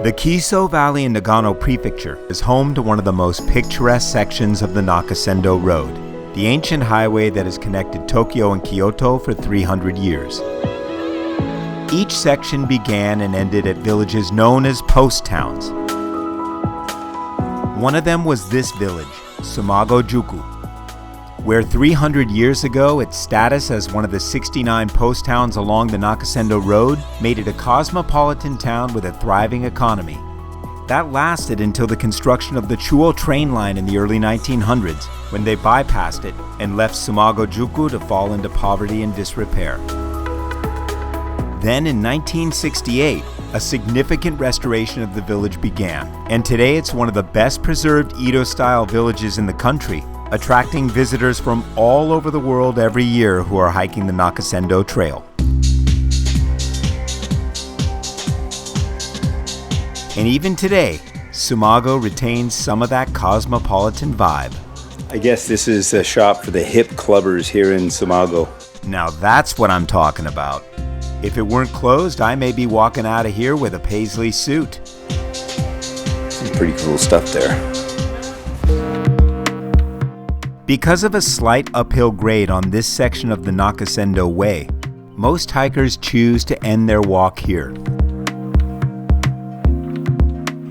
The Kiso Valley in Nagano Prefecture is home to one of the most picturesque sections of the Nakasendo Road, the ancient highway that has connected Tokyo and Kyoto for 300 years. Each section began and ended at villages known as post towns. One of them was this village, Tsumago-juku, where 300 years ago its status as one of the 69 post towns along the Nakasendo Road made it a cosmopolitan town with a thriving economy. That lasted until the construction of the Chuo train line in the early 1900s, when they bypassed it and left Tsumago-juku to fall into poverty and disrepair. Then in 1968, a significant restoration of the village began, and today it's one of the best preserved Edo-style villages in the country, attracting visitors from all over the world every year who are hiking the Nakasendo Trail. And even today, Tsumago retains some of that cosmopolitan vibe. I guess this is a shop for the hip clubbers here in Tsumago. Now that's what I'm talking about. If it weren't closed, I may be walking out of here with a paisley suit. Some pretty cool stuff there. Because of a slight uphill grade on this section of the Nakasendo Way, most hikers choose to end their walk here.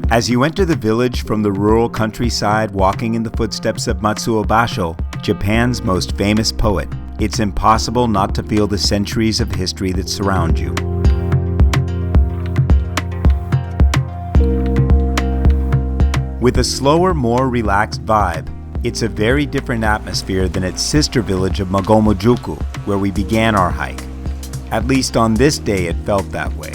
As you enter the village from the rural countryside walking in the footsteps of Matsuo Basho, Japan's most famous poet, it's impossible not to feel the centuries of history that surround you. With a slower, more relaxed vibe, it's a very different atmosphere than its sister village of Magomo-juku, where we began our hike. At least on this day it felt that way.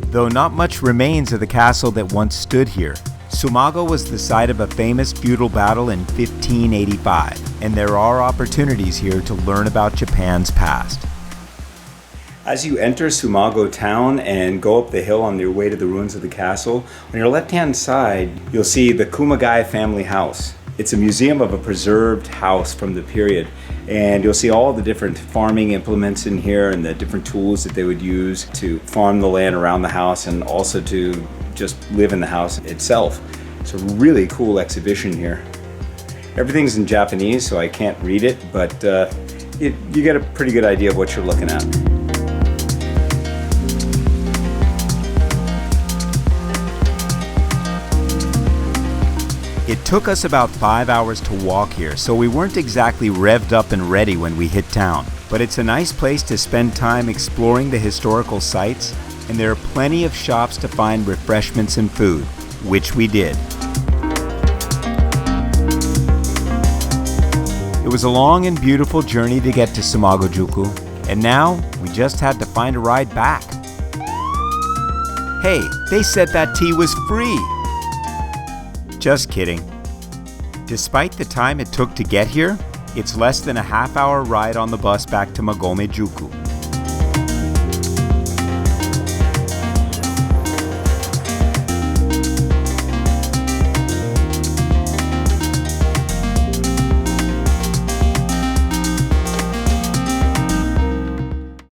Though not much remains of the castle that once stood here, Tsumago was the site of a famous feudal battle in 1585, and there are opportunities here to learn about Japan's past. As you enter Tsumago town and go up the hill on your way to the ruins of the castle, on your left-hand side, you'll see the Kumagai family house. It's a museum of a preserved house from the period, and you'll see all the different farming implements in here and the different tools that they would use to farm the land around the house and also to just live in the house itself. It's a really cool exhibition here. Everything's in Japanese, so I can't read it, but you get a pretty good idea of what you're looking at. It took us about 5 hours to walk here, so we weren't exactly revved up and ready when we hit town. But it's a nice place to spend time exploring the historical sites, and there are plenty of shops to find refreshments and food, which we did. It was a long and beautiful journey to get to Tsumago-juku, and now we just had to find a ride back. Hey, they said that tea was free! Just kidding. Despite the time it took to get here, it's less than a half-hour ride on the bus back to Magomo-juku.